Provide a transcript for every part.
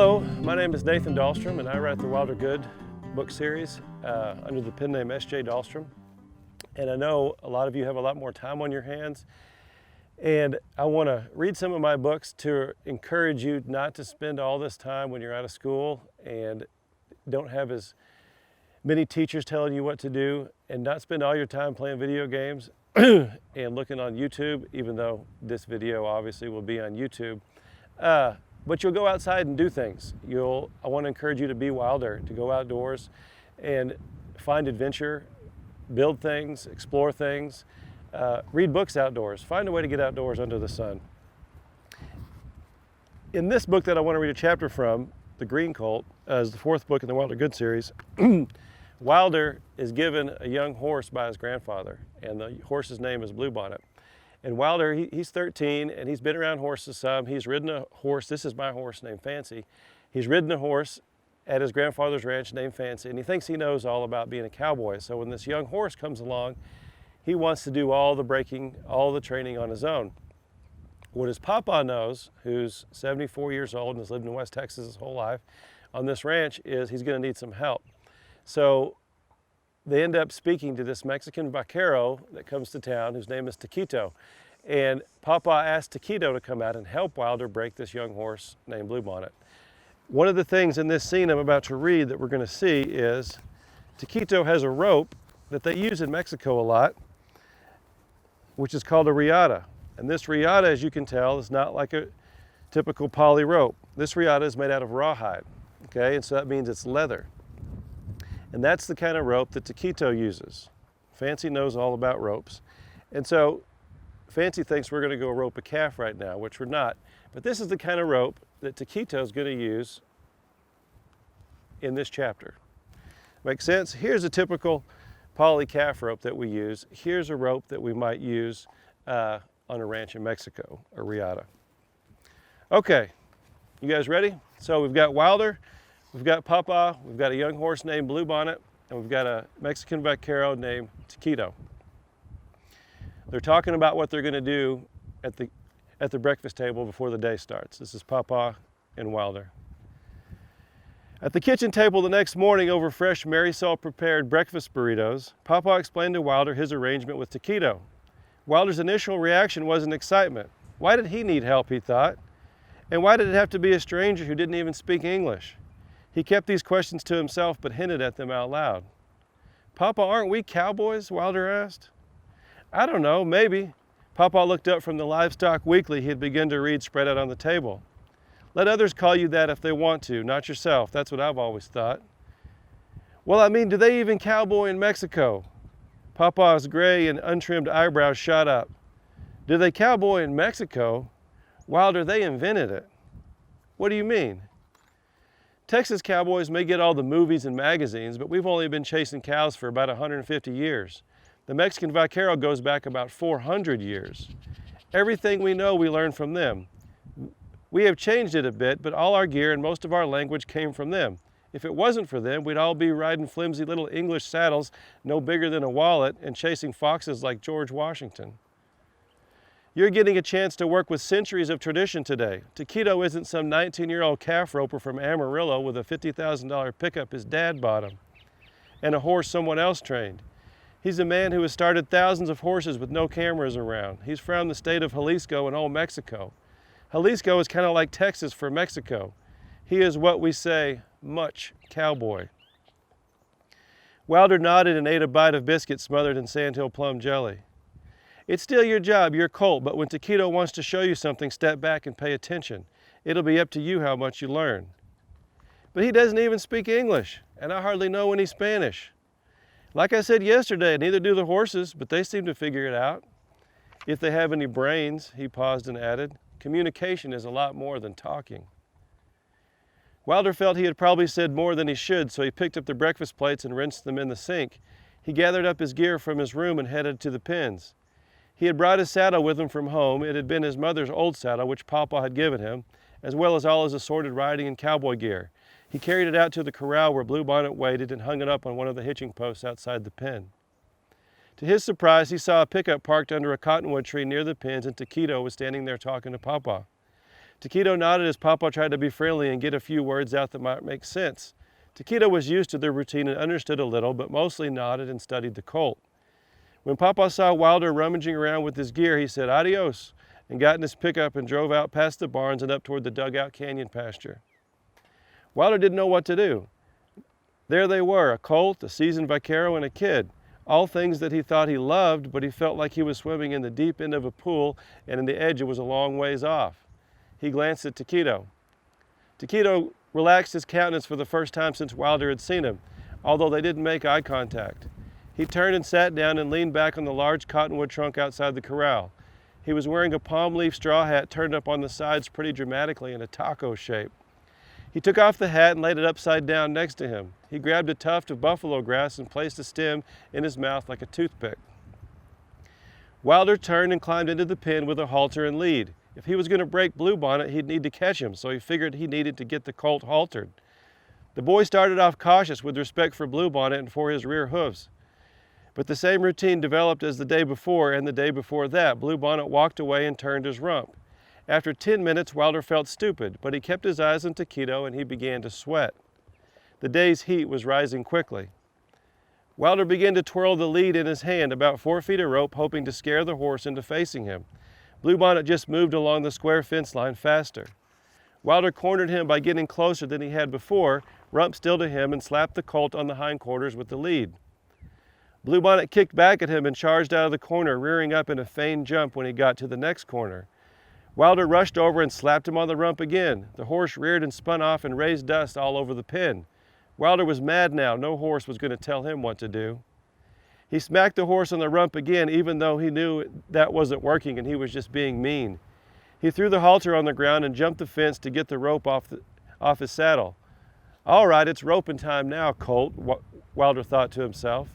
Hello, my name is Nathan Dahlstrom and I write the Wilder Good book series under the pen name S.J. Dahlstrom. And I know a lot of you have a lot more time on your hands, and I want to read some of my books to encourage you not to spend all this time when you're out of school and don't have as many teachers telling you what to do, and not spend all your time playing video games and looking on YouTube, even though this video obviously will be on YouTube. But you'll go outside and do things. I want to encourage you to be wilder, to go outdoors and find adventure, build things, explore things, read books outdoors, find a way to get outdoors under the sun. In this book that I want to read a chapter from, The Green Colt, is the fourth book in the Wilder Good series. Wilder is given a young horse by his grandfather, and the horse's name is Bluebonnet. And Wilder, he's 13, and he's been around horses some. He's ridden a horse. This is my horse named Fancy. He's ridden a horse at his grandfather's ranch named Fancy, and he thinks he knows all about being a cowboy. So when this young horse comes along, he wants to do all the breaking, all the training on his own. What his papa knows, who's 74 years old and has lived in West Texas his whole life on this ranch, is he's going to need some help. So they end up speaking to this Mexican vaquero that comes to town, whose name is Taquito. And Papa asked Taquito to come out and help Wilder break this young horse named Bluebonnet. One of the things in this scene I'm about to read that we're going to see is Taquito has a rope that they use in Mexico a lot, which is called a riata. And this riata, as you can tell, is not like a typical poly rope. This riata is made out of rawhide, okay? And so that means it's leather. And that's the kind of rope that Taquito uses. Fancy knows all about ropes. And so Fancy thinks we're going to go rope a calf right now, which we're not. But this is the kind of rope that Taquito is going to use in this chapter. Make sense? Here's a typical poly calf rope that we use. Here's a rope that we might use on a ranch in Mexico, a riata. Okay, you guys ready? So we've got Wilder, we've got Papa, we've got a young horse named Bluebonnet, and we've got a Mexican vaquero named Taquito. They're talking about what they're going to do at the breakfast table before the day starts. This is Papa and Wilder. At the kitchen table the next morning over fresh Marisol prepared breakfast burritos, Papa explained to Wilder his arrangement with Taquito. Wilder's initial reaction was an excitement. Why did he need help, he thought? And why did it have to be a stranger who didn't even speak English? He kept these questions to himself but hinted at them out loud. Papa, aren't we cowboys? Wilder asked. I don't know, maybe. Papa looked up from the Livestock Weekly he had begun to read spread out on the table. Let others call you that if they want to, not yourself. That's what I've always thought. Well, I mean, do they even cowboy in Mexico? Papa's gray and untrimmed eyebrows shot up. Do they cowboy in Mexico? Wilder, they invented it. What do you mean? Texas cowboys may get all the movies and magazines, but we've only been chasing cows for about 150 years. The Mexican vaquero goes back about 400 years. Everything we know we learned from them. We have changed it a bit, but all our gear and most of our language came from them. If it wasn't for them, we'd all be riding flimsy little English saddles no bigger than a wallet and chasing foxes like George Washington. You're getting a chance to work with centuries of tradition today. Taquito isn't some 19-year-old calf roper from Amarillo with a $50,000 pickup his dad bought him and a horse someone else trained. He's a man who has started thousands of horses with no cameras around. He's from the state of Jalisco in old Mexico. Jalisco is kind of like Texas for Mexico. He is what we say, much cowboy. Wilder nodded and ate a bite of biscuit smothered in sandhill plum jelly. It's still your job, you're Colt, but when Taquito wants to show you something, step back and pay attention. It'll be up to you how much you learn. But he doesn't even speak English, and I hardly know any Spanish. Like I said yesterday, neither do the horses, but they seem to figure it out. If they have any brains, he paused and added, communication is a lot more than talking. Wilder felt he had probably said more than he should, so he picked up the breakfast plates and rinsed them in the sink. He gathered up his gear from his room and headed to the pens. He had brought his saddle with him from home. It had been his mother's old saddle, which Papa had given him, as well as all his assorted riding and cowboy gear. He carried it out to the corral where Bluebonnet waited and hung it up on one of the hitching posts outside the pen. To his surprise, he saw a pickup parked under a cottonwood tree near the pens, and Taquito was standing there talking to Papa. Taquito nodded as Papa tried to be friendly and get a few words out that might make sense. Taquito was used to the routine and understood a little, but mostly nodded and studied the colt. When Papa saw Wilder rummaging around with his gear, he said, "Adios," and got in his pickup and drove out past the barns and up toward the dugout canyon pasture. Wilder didn't know what to do. There they were, a colt, a seasoned vaquero, and a kid. All things that he thought he loved, but he felt like he was swimming in the deep end of a pool, and in the edge it was a long ways off. He glanced at Taquito. Taquito relaxed his countenance for the first time since Wilder had seen him, although they didn't make eye contact. He turned and sat down and leaned back on the large cottonwood trunk outside the corral. He was wearing a palm leaf straw hat turned up on the sides pretty dramatically in a taco shape. He took off the hat and laid it upside down next to him. He grabbed a tuft of buffalo grass and placed the stem in his mouth like a toothpick. Wilder turned and climbed into the pen with a halter and lead. If he was going to break Bluebonnet, he'd need to catch him, so he figured he needed to get the colt haltered. The boy started off cautious with respect for Bluebonnet and for his rear hooves. But the same routine developed as the day before and the day before that. Bluebonnet walked away and turned his rump. After 10 minutes, Wilder felt stupid, but he kept his eyes on Taquito and he began to sweat. The day's heat was rising quickly. Wilder began to twirl the lead in his hand, about 4 feet of rope, hoping to scare the horse into facing him. Bluebonnet just moved along the square fence line faster. Wilder cornered him by getting closer than he had before, rump still to him, and slapped the colt on the hindquarters with the lead. Bluebonnet kicked back at him and charged out of the corner, rearing up in a feigned jump when he got to the next corner. Wilder rushed over and slapped him on the rump again. The horse reared and spun off and raised dust all over the pen. Wilder was mad now. No horse was going to tell him what to do. He smacked the horse on the rump again, even though he knew that wasn't working and he was just being mean. He threw the halter on the ground and jumped the fence to get the rope off his saddle. "All right, it's roping time now, Colt," Wilder thought to himself.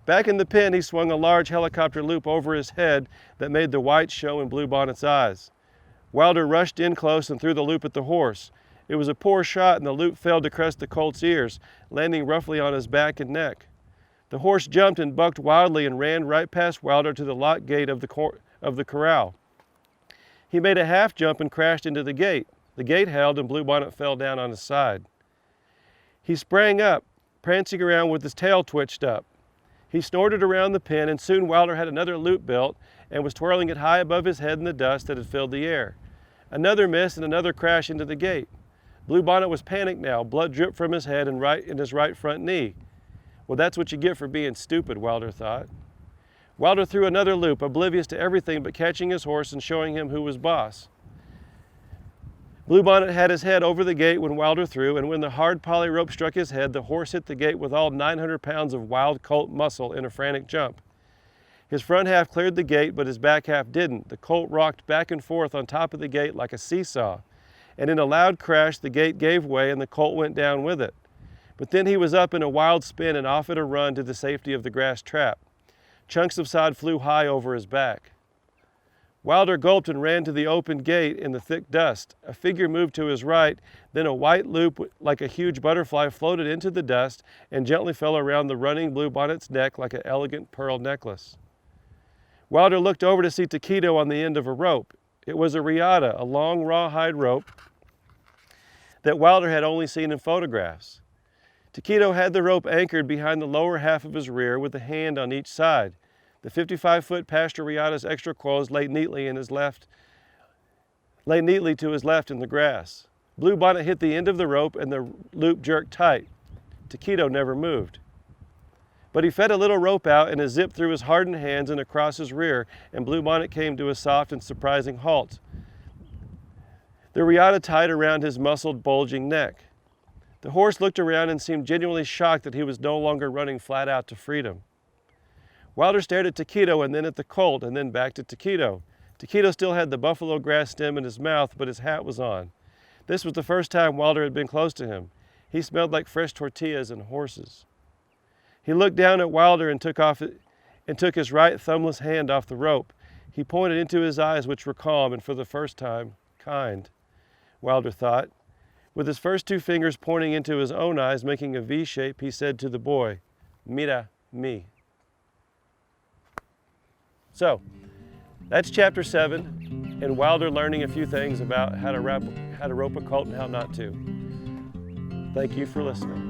Back in the pen, he swung a large helicopter loop over his head that made the whites show in Bluebonnet's eyes. Wilder rushed in close and threw the loop at the horse. It was a poor shot and the loop failed to crest the colt's ears, landing roughly on his back and neck. The horse jumped and bucked wildly and ran right past Wilder to the lock gate of the corral. He made a half jump and crashed into the gate. The gate held and Bluebonnet fell down on his side. He sprang up, prancing around with his tail twitched up. He snorted around the pen, and soon Wilder had another loop built and was twirling it high above his head in the dust that had filled the air. Another miss and another crash into the gate. Bluebonnet was panicked now. Blood dripped from his head and in his right front knee. Well, that's what you get for being stupid, Wilder thought. Wilder threw another loop, oblivious to everything but catching his horse and showing him who was boss. Bluebonnet had his head over the gate when Wilder threw, and when the hard poly rope struck his head, the horse hit the gate with all 900 pounds of wild colt muscle in a frantic jump. His front half cleared the gate, but his back half didn't. The colt rocked back and forth on top of the gate like a seesaw, and in a loud crash, the gate gave way and the colt went down with it. But then he was up in a wild spin and off at a run to the safety of the grass trap. Chunks of sod flew high over his back. Wilder gulped and ran to the open gate in the thick dust. A figure moved to his right, then a white loop like a huge butterfly floated into the dust and gently fell around the running Bluebonnet's neck like an elegant pearl necklace. Wilder looked over to see Taquito on the end of a rope. It was a riata, a long rawhide rope that Wilder had only seen in photographs. Taquito had the rope anchored behind the lower half of his rear with a hand on each side. The 55-foot pasture riata's extra coils lay neatly to his left in the grass. Bluebonnet hit the end of the rope and the loop jerked tight. Taquito never moved. But he fed a little rope out and a zip through his hardened hands and across his rear, and Bluebonnet came to a soft and surprising halt. The riata tied around his muscled, bulging neck. The horse looked around and seemed genuinely shocked that he was no longer running flat out to freedom. Wilder stared at Taquito and then at the colt and then back to Taquito. Taquito still had the buffalo grass stem in his mouth, but his hat was on. This was the first time Wilder had been close to him. He smelled like fresh tortillas and horses. He looked down at Wilder and took his right thumbless hand off the rope. He pointed into his eyes, which were calm and for the first time, kind. Wilder thought. With his first two fingers pointing into his own eyes, making a V shape, he said to the boy, "Mira mi." So, that's chapter 7. and Wilder learning a few things about how to rope a colt and how not to. Thank you for listening.